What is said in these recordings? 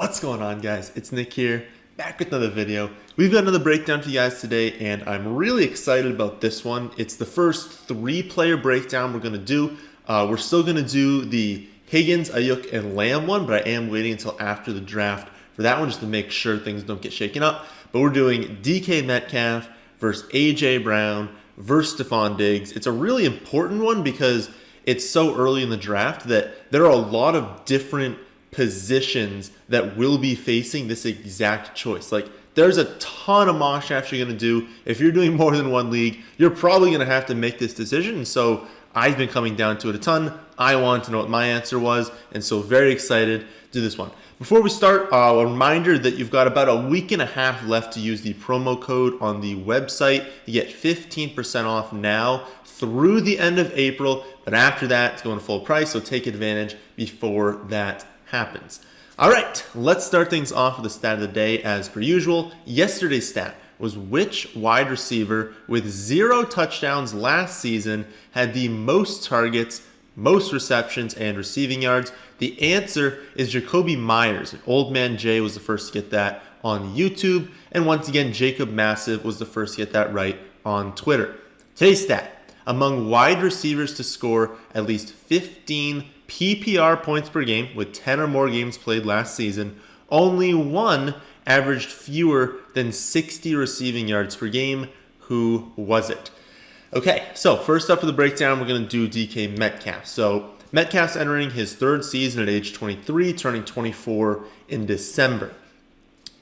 What's going on, guys? It's Nick here, back with another video. We've got another breakdown for you guys today, and I'm really excited about this one. It's the first 3-player breakdown we're going to do. We're still going to do the Higgins, Ayuk, and Lamb one, but I am waiting until after the draft for that one just to make sure things don't get shaken up. But we're doing DK Metcalf versus AJ Brown versus Stefon Diggs. It's a really important one because it's so early in the draft that there are a lot of different positions that will be facing this exact choice. Like, there's a ton of mock drafts you're going to do. If you're doing more than one league, you're probably going to have to make this decision. And so I've been coming down to it a ton. I wanted to know what my answer was, and so very excited to do this one. Before we start, a reminder that you've got about a week and a half left to use the promo code on the website. You get 15% off now through the end of April, but after that, it's going to full price, so take advantage before that happens. All right, let's start things off with the stat of the day as per usual. Yesterday's stat was which wide receiver with 0 touchdowns last season had the most targets, most receptions, and receiving yards. The answer is Jacoby Myers. And Old Man Jay was the first to get that on YouTube. And once again, Jacob Massive was the first to get that right on Twitter. Today's stat: among wide receivers to score at least 15 PPR points per game with 10 or more games played last season, only one averaged fewer than 60 receiving yards per game. Who was it? Okay, so first up for the breakdown, we're going to do DK Metcalf. So Metcalf's entering his 3rd season at age 23, turning 24 in December.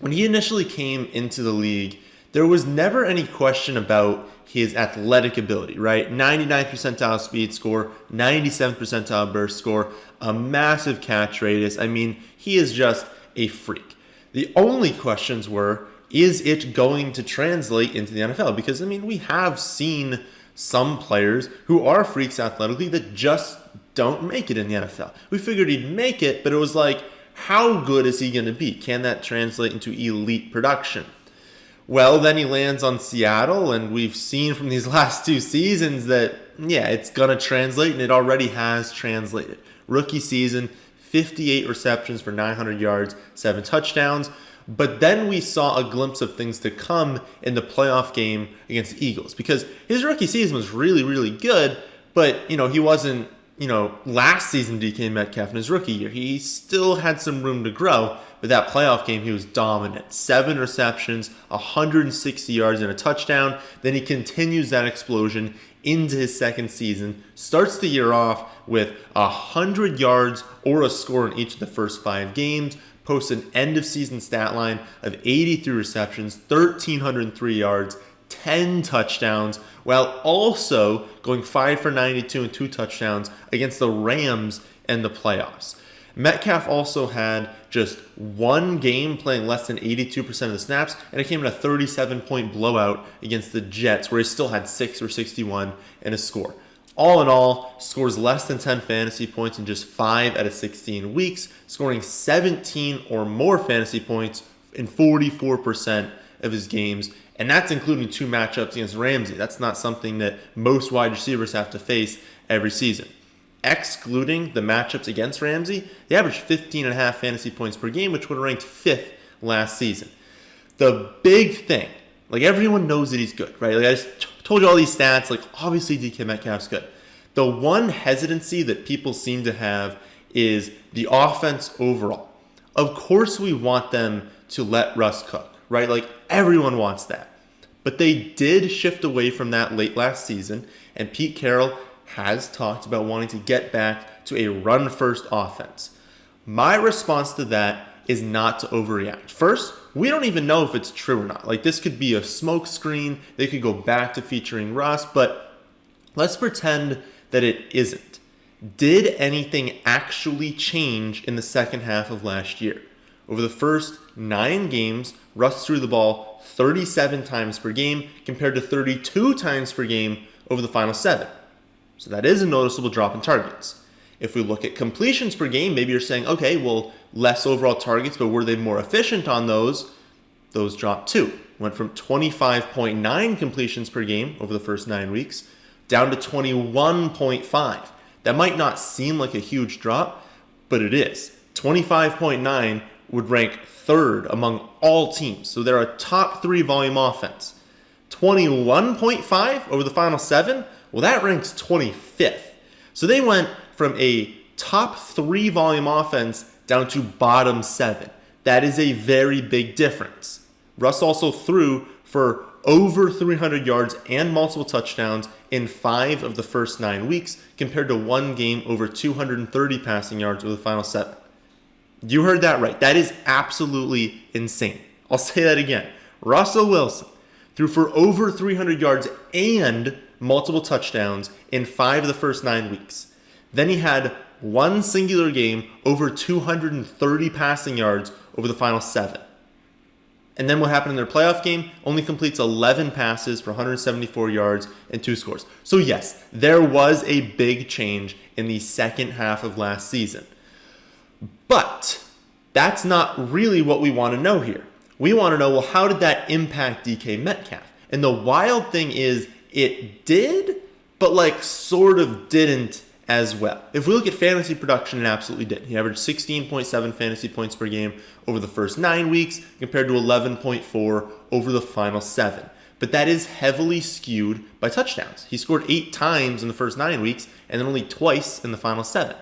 When he initially came into the league, there was never any question about his athletic ability, right? 99th percentile speed score, 97th percentile burst score, a massive catch radius. I mean, he is just a freak. The only questions were, is it going to translate into the NFL? Because, I mean, we have seen some players who are freaks athletically that just don't make it in the NFL. We figured he'd make it, but it was like, how good is he going to be? Can that translate into elite production? Well, then he lands on Seattle, and we've seen from these last 2 seasons that, yeah, it's going to translate, and it already has translated. Rookie season, 58 receptions for 900 yards, 7 touchdowns. But then we saw a glimpse of things to come in the playoff game against the Eagles, because his rookie season was really, really good, but, he wasn't, last season DK Metcalf in his rookie year. He still had some room to grow, but that playoff game, he was dominant. 7 receptions, 160 yards, and a touchdown. Then he continues that explosion into his 2nd season, starts the year off with 100 yards or a score in each of the first 5 games, posts an end-of-season stat line of 83 receptions, 1,303 yards, 10 touchdowns, while also going 5 for 92 and 2 touchdowns against the Rams in the playoffs. Metcalf also had just 1 game playing less than 82% of the snaps, and it came in a 37-point blowout against the Jets, where he still had 6 for 61 and a score. All in all, scores less than 10 fantasy points in just 5 out of 16 weeks, scoring 17 or more fantasy points in 44% of his games, and that's including 2 matchups against Ramsey. That's not something that most wide receivers have to face every season. Excluding the matchups against Ramsey, they averaged 15.5 fantasy points per game, which would have ranked 5th last season. The big thing, like, everyone knows that he's good, right? Like, I just told you all these stats, like, obviously DK Metcalf's good. The one hesitancy that people seem to have is the offense overall. Of course we want them to let Russ cook, right? Like, everyone wants that. But they did shift away from that late last season, and Pete Carroll has talked about wanting to get back to a run-first offense. My response to that is not to overreact. First, we don't even know if it's true or not. Like, this could be a smoke screen. They could go back to featuring Russ, but let's pretend that it isn't. Did anything actually change in the second half of last year? Over the first 9 games, Russ threw the ball 37 times per game compared to 32 times per game over the final 7. So that is a noticeable drop in targets. If we look at completions per game, maybe you're saying, okay, well, less overall targets, but were they more efficient on those? Those dropped too. Went from 25.9 completions per game over the first 9 weeks down to 21.5. That might not seem like a huge drop, but it is. 25.9 would rank third among all teams. So they're a top 3 volume offense. 21.5 over the final 7, well, that ranks 25th. So they went from a top 3 volume offense down to bottom 7. That is a very big difference. Russ also threw for over 300 yards and multiple touchdowns in 5 of the first 9 weeks, compared to 1 game over 230 passing yards over the final 7. You heard that right. That is absolutely insane. I'll say that again. Russell Wilson threw for over 300 yards and multiple touchdowns in 5 of the first 9 weeks. Then he had 1 singular game over 230 passing yards over the final 7. And then what happened in their playoff game? Only completes 11 passes for 174 yards and 2 scores. So yes, there was a big change in the second half of last season. But that's not really what we want to know here. We want to know, well, how did that impact DK Metcalf? And the wild thing is, it did, but sort of didn't as well. If we look at fantasy production, it absolutely did. He averaged 16.7 fantasy points per game over the first 9 weeks, compared to 11.4 over the final 7. But that is heavily skewed by touchdowns. He scored 8 times in the first 9 weeks, and then only twice in the final 7.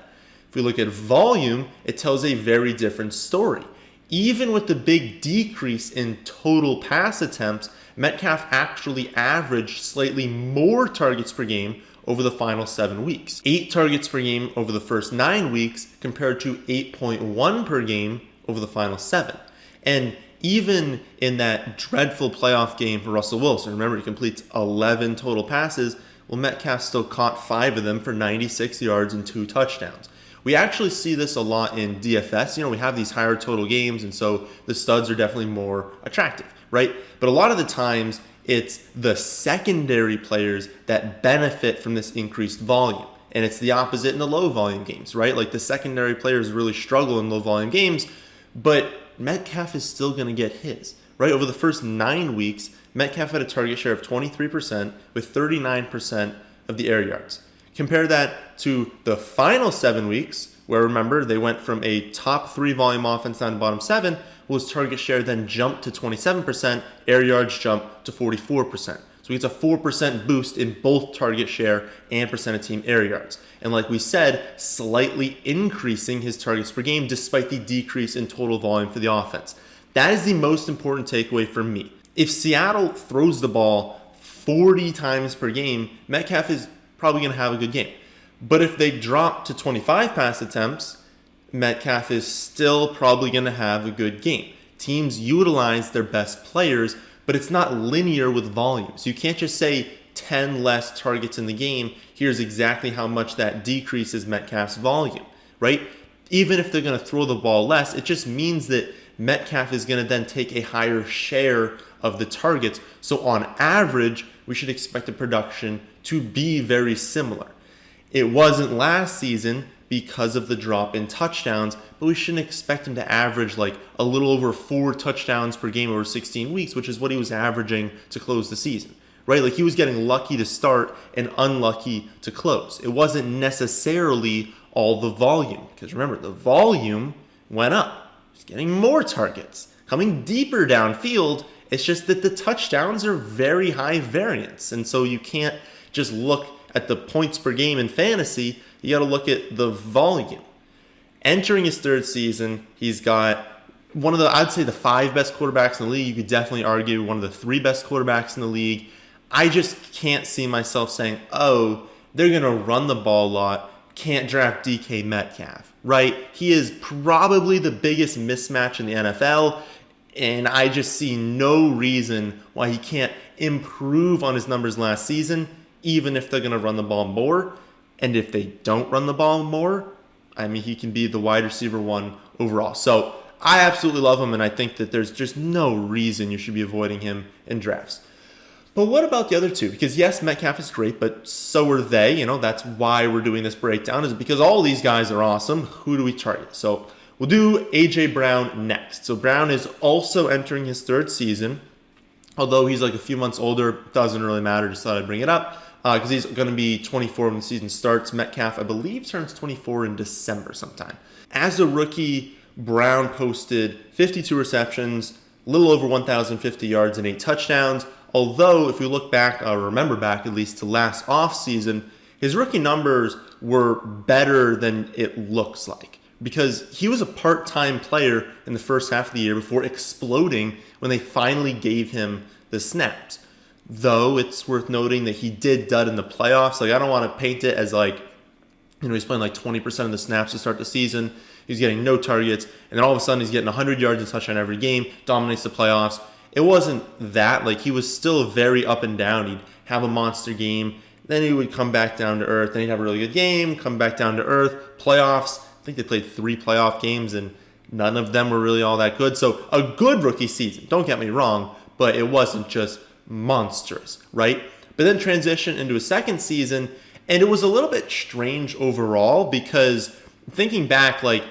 If we look at volume, it tells a very different story. Even with the big decrease in total pass attempts, Metcalf actually averaged slightly more targets per game over the final 7 weeks. 8 targets per game over the first 9 weeks, compared to 8.1 per game over the final 7. And even in that dreadful playoff game for Russell Wilson, remember he completes 11 total passes, well, Metcalf still caught 5 of them for 96 yards and 2 touchdowns. We actually see this a lot in DFS. We have these higher total games, and so the studs are definitely more attractive, right? But a lot of the times, it's the secondary players that benefit from this increased volume. And it's the opposite in the low volume games, right? The secondary players really struggle in low volume games, but Metcalf is still going to get his, right? Over the first 9 weeks, Metcalf had a target share of 23% with 39% of the air yards. Compare that to the final 7 weeks, where remember, they went from a top 3 volume offense down to bottom 7, his target share then jumped to 27%, air yards jumped to 44%. So he gets a 4% boost in both target share and percent of team air yards. And like we said, slightly increasing his targets per game despite the decrease in total volume for the offense. That is the most important takeaway for me. If Seattle throws the ball 40 times per game, Metcalf is probably going to have a good game. But if they drop to 25 pass attempts, Metcalf is still probably going to have a good game. Teams utilize their best players, but it's not linear with volume. So you can't just say 10 less targets in the game, here's exactly how much that decreases Metcalf's volume, right? Even if they're going to throw the ball less, it just means that Metcalf is going to then take a higher share of the targets. So on average, we should expect the production to be very similar. It wasn't last season because of the drop in touchdowns, but we shouldn't expect him to average a little over 4 touchdowns per game over 16 weeks, which is what he was averaging to close the season, right? He was getting lucky to start and unlucky to close. It wasn't necessarily all the volume, because remember, the volume went up. He's getting more targets, coming deeper downfield. It's just that the touchdowns are very high variance, and so you can't just look at the points per game in fantasy. You got to look at the volume. Entering his 3rd season, he's got one of I'd say the 5 best quarterbacks in the league. You could definitely argue one of the 3 best quarterbacks in the league. I just can't see myself saying, oh, they're going to run the ball a lot, can't draft DK Metcalf, right? He is probably the biggest mismatch in the NFL, and I just see no reason why he can't improve on his numbers last season, even if they're going to run the ball more. And if they don't run the ball more, he can be the wide receiver 1 overall. So I absolutely love him, and I think that there's just no reason you should be avoiding him in drafts. But what about the other 2? Because yes, Metcalf is great, but so are they. That's why we're doing this breakdown, is because all these guys are awesome. Who do we target? So we'll do A.J. Brown next. So Brown is also entering his 3rd season. Although he's a few months older, doesn't really matter. Just thought I'd bring it up. Because he's going to be 24 when the season starts. Metcalf, I believe, turns 24 in December sometime. As a rookie, Brown posted 52 receptions, a little over 1,050 yards and 8 touchdowns. Although, if we look back, remember back at least to last offseason, his rookie numbers were better than it looks like, because he was a part-time player in the first half of the year before exploding when they finally gave him the snaps. Though it's worth noting that he did dud in the playoffs. Like, I don't want to paint it as like, he's playing like 20% of the snaps to start the season. He's getting no targets, and then all of a sudden he's getting 100 yards and touchdown every game, dominates the playoffs. It wasn't that. Like, he was still very up and down. He'd have a monster game, then he would come back down to earth, then he'd have a really good game, come back down to earth. Playoffs, I think they played 3 playoff games, and none of them were really all that good. So a good rookie season, don't get me wrong, but it wasn't just monstrous, right? But then transition into a second season, and it was a little bit strange overall, because thinking back, like,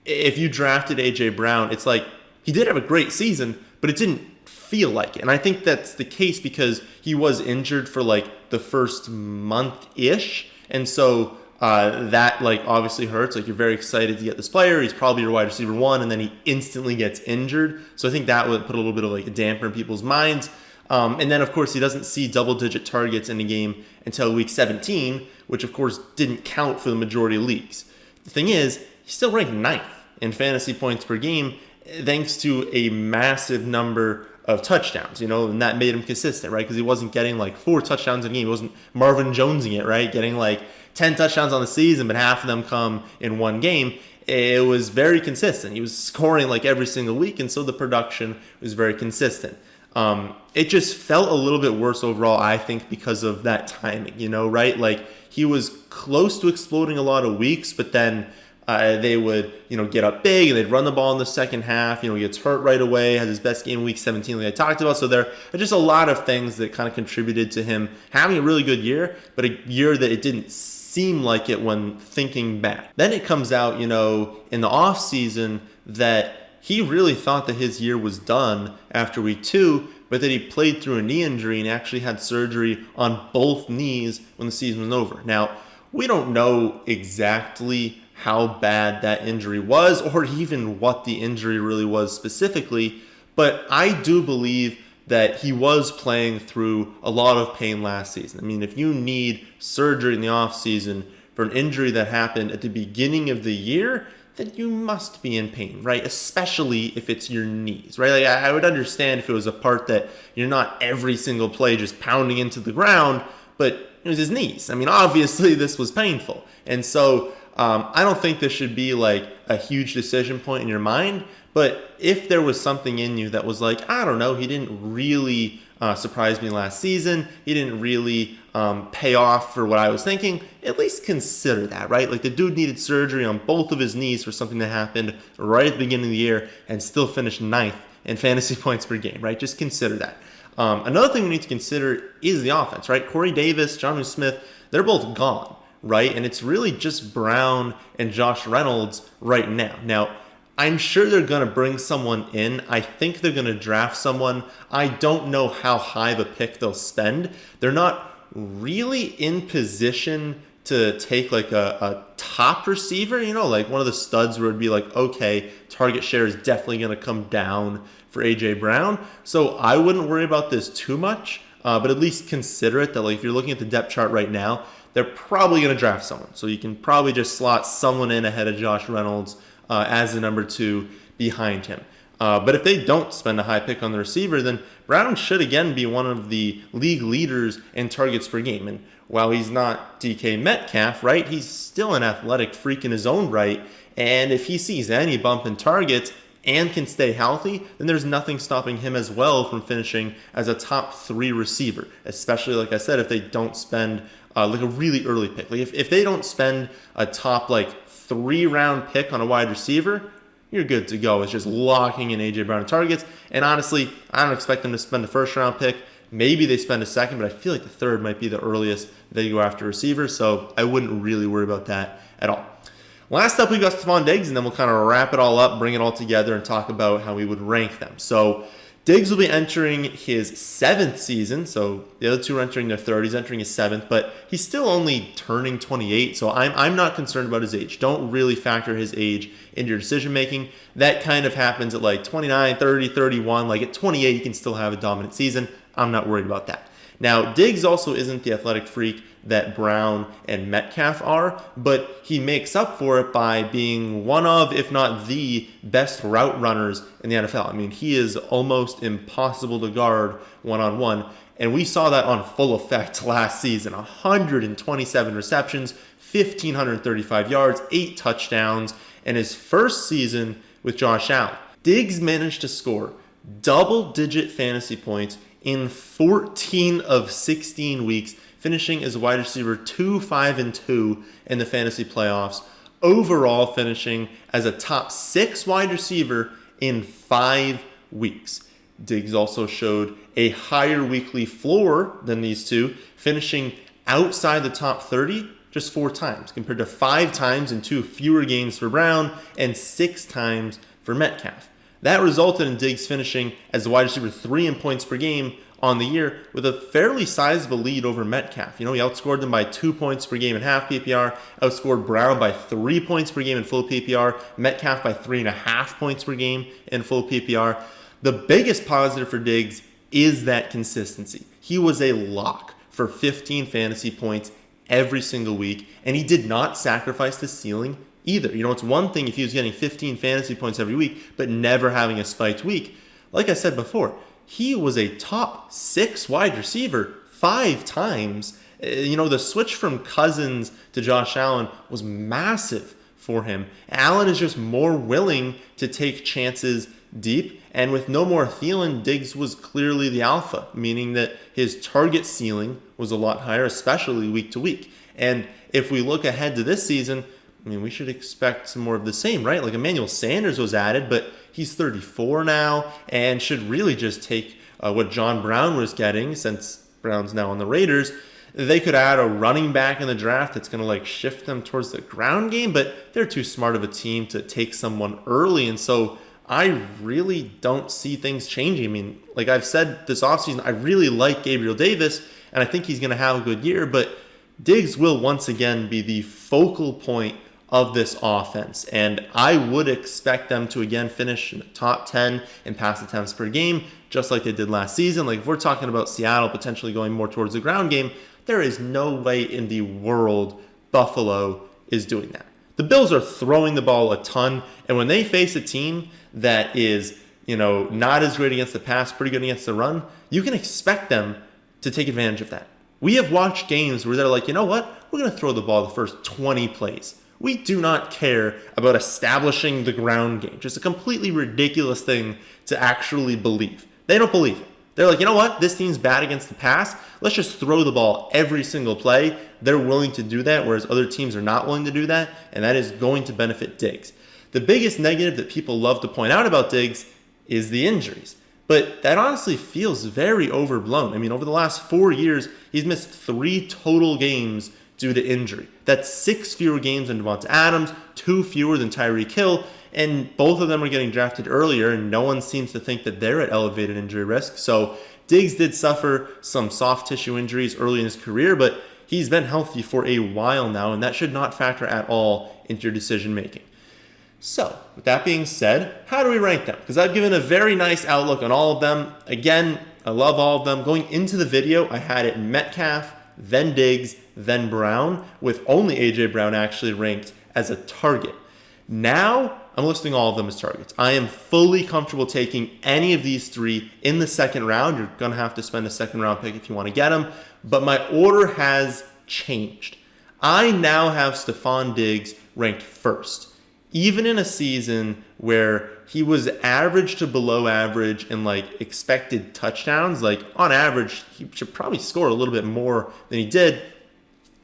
if you drafted A.J. Brown, it's like he did have a great season, but it didn't feel like it. And I think that's the case because he was injured for like the first month-ish, and so that like obviously hurts. Like, you're very excited to get this player. He's probably your wide receiver 1, and then he instantly gets injured. So I think that would put a little bit of like a damper in people's minds. And then, of course, he doesn't see double-digit targets in the game until week 17, which, of course, didn't count for the majority of leagues. The thing is, he's still ranked 9th in fantasy points per game thanks to a massive number of touchdowns, and that made him consistent, right? Because he wasn't getting like 4 touchdowns a game. He wasn't Marvin Jonesing it, right? Getting like 10 touchdowns on the season, but half of them come in one game. It was very consistent. He was scoring like every single week, and so the production was very consistent. It just felt a little bit worse overall, I think, because of that timing, right? Like, he was close to exploding a lot of weeks, but then they would, get up big and they'd run the ball in the second half. He gets hurt right away, has his best game in week 17 like I talked about. So there are just a lot of things that kind of contributed to him having a really good year, but a year that it didn't seem like it when thinking back. Then it comes out, in the off season that he really thought that his year was done after week 2, but that he played through a knee injury and actually had surgery on both knees when the season was over. Now, we don't know exactly how bad that injury was or even what the injury really was specifically, but I do believe that he was playing through a lot of pain last season. I mean, if you need surgery in the offseason for an injury that happened at the beginning of the year, then you must be in pain, right? Especially if it's your knees, right? Like, I would understand if it was a part that you're not every single play just pounding into the ground, but it was his knees. I mean, obviously this was painful. And so I don't think this should be like a huge decision point in your mind, but if there was something in you that was like, I don't know, he didn't really surprise me last season, he didn't really pay off for what I was thinking, at least consider that, right? Like, the dude needed surgery on both of his knees for something that happened right at the beginning of the year and still finished 9th in fantasy points per game, right? Just consider that. Another thing we need to consider is the offense, right? Corey Davis, Jonnu Smith, they're both gone, right? And it's really just Brown and Josh Reynolds right now. Now, I'm sure they're going to bring someone in. I think they're going to draft someone. I don't know how high of a pick they'll spend. They're not really in position to take like a top receiver, like one of the studs where it'd be like, okay, target share is definitely going to come down for A.J. Brown. So I wouldn't worry about this too much, but at least consider it that, like, if you're looking at the depth chart right now, they're probably going to draft someone. So you can probably just slot someone in ahead of Josh Reynolds as the number 2 behind him. But if they don't spend a high pick on the receiver, then Brown should again be one of the league leaders in targets per game. And while he's not DK Metcalf, right, he's still an athletic freak in his own right. And if he sees any bump in targets and can stay healthy, then there's nothing stopping him as well from finishing as a top 3 receiver, especially, like I said, if they don't spend like a really early pick. Like, if they don't spend a top like 3-round pick on a wide receiver, you're good to go. It's just locking in A.J. Brown targets. And honestly, I don't expect them to spend a 1st-round pick. Maybe they spend a 2nd, but I feel like the 3rd might be the earliest they go after receivers, so I wouldn't really worry about that at all. Last up, we got Stefon Diggs, and then we'll kind of wrap it all up, bring it all together, and talk about how we would rank them. So Diggs will be entering his 7th season, so the other two are entering their 3rd. He's entering his 7th, but he's still only turning 28, so I'm not concerned about his age. Don't really factor his age into your decision-making. That kind of happens at like 29, 30, 31. Like at 28, he can still have a dominant season. I'm not worried about that. Now, Diggs also isn't the athletic freak that Brown and Metcalf are, but he makes up for it by being one of, if not the best route runners in the NFL. I mean, he is almost impossible to guard one-on-one, and we saw that on full effect last season. 127 receptions, 1,535 yards, 8 touchdowns, and his first season with Josh Allen. Diggs managed to score double-digit fantasy points in 14 of 16 weeks, finishing as a wide receiver 2, 5, and 2 in the fantasy playoffs. Overall, finishing as a top 6 wide receiver in 5 weeks. Diggs also showed a higher weekly floor than these two, finishing outside the top 30 just 4 times, compared to 5 times in 2 fewer games for Brown and 6 times for Metcalf. That resulted in Diggs finishing as the wide receiver 3 in points per game on the year with a fairly sizable lead over Metcalf. You know, he outscored them by 2 points per game in half PPR, outscored Brown by 3 points per game in full PPR, Metcalf by 3.5 points per game in full PPR. The biggest positive for Diggs is that consistency. He was a lock for 15 fantasy points every single week, and he did not sacrifice the ceiling either. You know, it's one thing if he was getting 15 fantasy points every week, but never having a spiked week. Like I said before, he was a top 6 wide receiver 5 times. You know, the switch from Cousins to Josh Allen was massive for him. Allen is just more willing to take chances deep, and with no more Thielen, Diggs was clearly the alpha, meaning that his target ceiling was a lot higher, especially week to week. And if we look ahead to this season, I mean, we should expect some more of the same, right? Like Emmanuel Sanders was added, but he's 34 now and should really just take what John Brown was getting, since Brown's now on the Raiders. They could add a running back in the draft that's going to like shift them towards the ground game, but they're too smart of a team to take someone early. And so I really don't see things changing. I mean, like I've said this offseason, I really like Gabriel Davis, and I think he's going to have a good year, but Diggs will once again be the focal point of this offense, and I would expect them to again finish in the top 10 in pass attempts per game, just like they did last season. Like if we're talking about Seattle potentially going more towards the ground game, there is no way in the world Buffalo is doing that. The Bills are throwing the ball a ton, and when they face a team that is, you know, not as great against the pass, pretty good against the run, you can expect them to take advantage of that. We have watched games where they're like, you know what, we're going to throw the ball the first 20 plays. We do not care about establishing the ground game. Just a completely ridiculous thing to actually believe. They don't believe it. They're like, you know what? This team's bad against the pass. Let's just throw the ball every single play. They're willing to do that, whereas other teams are not willing to do that, and that is going to benefit Diggs. The biggest negative that people love to point out about Diggs is the injuries. But that honestly feels very overblown. I mean, over the last 4 years, he's missed 3 total games due to injury. That's 6 fewer games than Devonta Adams, 2 fewer than Tyreek Hill, and both of them are getting drafted earlier, and no one seems to think that they're at elevated injury risk. So Diggs did suffer some soft tissue injuries early in his career, but he's been healthy for a while now, and that should not factor at all into your decision making. So, with that being said, how do we rank them? Because I've given a very nice outlook on all of them. Again, I love all of them. Going into the video, I had it Metcalf, then Diggs, then Brown, with only A.J. Brown actually ranked as a target. Now, I'm listing all of them as targets. I am fully comfortable taking any of these 3 in the second round. You're going to have to spend a second round pick if you want to get them. But my order has changed. I now have Stefon Diggs ranked first. Even in a season where he was average to below average in like expected touchdowns, like on average, he should probably score a little bit more than he did.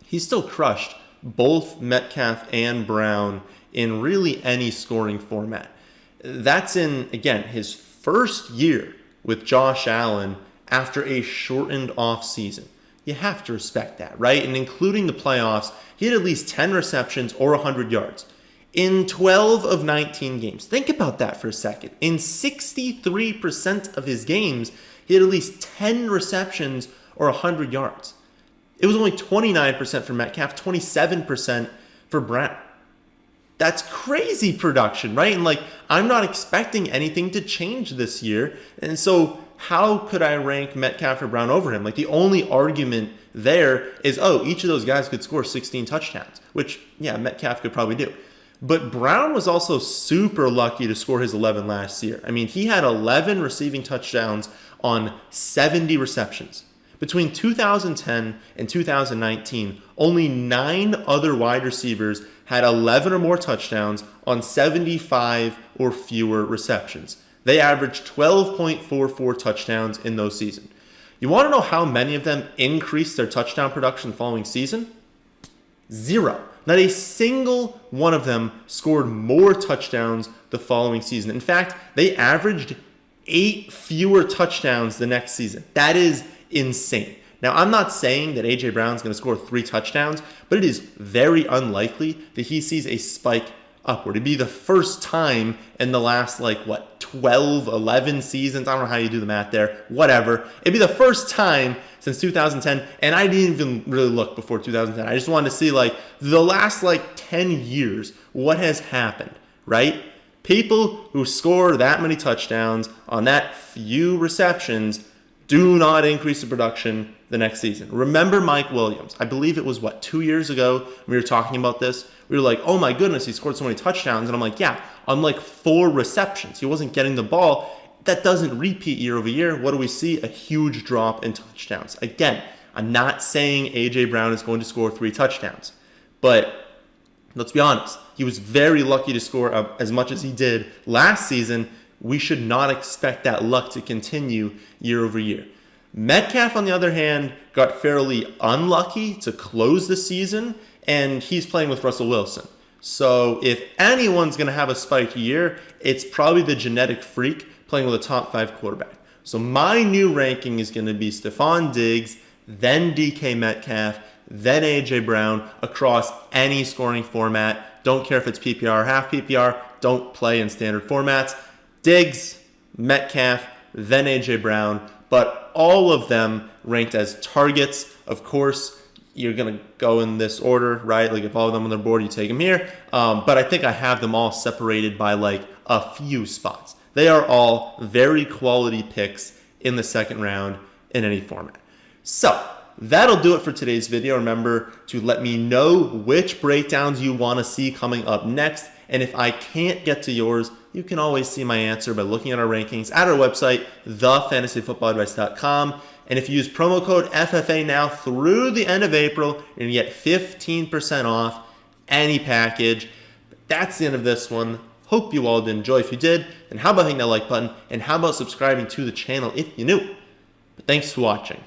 He still crushed both Metcalf and Brown in really any scoring format. That's in, again, his first year with Josh Allen after a shortened offseason. You have to respect that, right? And including the playoffs, he had at least 10 receptions or 100 yards. In 12 of 19 games, think about that for a second. In 63% of his games, he had at least 10 receptions or 100 yards. It was only 29% for Metcalf, 27% for Brown. That's crazy production, right? And like, I'm not expecting anything to change this year. And so how could I rank Metcalf or Brown over him? Like, the only argument there is, oh, each of those guys could score 16 touchdowns, which, yeah, Metcalf could probably do. But Brown was also super lucky to score his 11 last year. I mean, he had 11 receiving touchdowns on 70 receptions. Between 2010 and 2019, only 9 other wide receivers had 11 or more touchdowns on 75 or fewer receptions. They averaged 12.44 touchdowns in those seasons. You want to know how many of them increased their touchdown production the following season? 0. Not a single one of them scored more touchdowns the following season. In fact, they averaged 8 fewer touchdowns the next season. That is insane. Now, I'm not saying that A.J. Brown's going to score 3 touchdowns, but it is very unlikely that he sees a spike upward. It'd be the first time in the last, 12, 11 seasons. I don't know how you do the math there. Whatever. It'd be the first time since 2010, and I didn't even really look before 2010. I just wanted to see, the last, 10 years, what has happened, right? People who score that many touchdowns on that few receptions do not increase the production the next season. Remember Mike Williams. I believe it was, 2 years ago we were talking about this. We were like, oh my goodness, he scored so many touchdowns. And I'm like, yeah, on 4 receptions. He wasn't getting the ball. That doesn't repeat year over year. What do we see? A huge drop in touchdowns. Again, I'm not saying A.J. Brown is going to score 3 touchdowns. But let's be honest. He was very lucky to score as much as he did last season. We should not expect that luck to continue year over year. Metcalf, on the other hand, got fairly unlucky to close the season, and he's playing with Russell Wilson. So if anyone's going to have a spike year, it's probably the genetic freak playing with a top 5 quarterback. So my new ranking is going to be Stefon Diggs, then DK Metcalf, then A.J. Brown across any scoring format. Don't care if it's PPR or half PPR. Don't play in standard formats. Diggs, Metcalf, then A.J. Brown, but all of them ranked as targets. Of course, you're going to go in this order, right? If all of them on the board, you take them here. But I think I have them all separated by a few spots. They are all very quality picks in the second round in any format. So that'll do it for today's video. Remember to let me know which breakdowns you want to see coming up next. And if I can't get to yours, you can always see my answer by looking at our rankings at our website, thefantasyfootballadvice.com. And if you use promo code FFA now through the end of April, you're going to get 15% off any package. That's the end of this one. Hope you all did enjoy. If you did, then how about hitting that like button? And how about subscribing to the channel if you're new? But thanks for watching.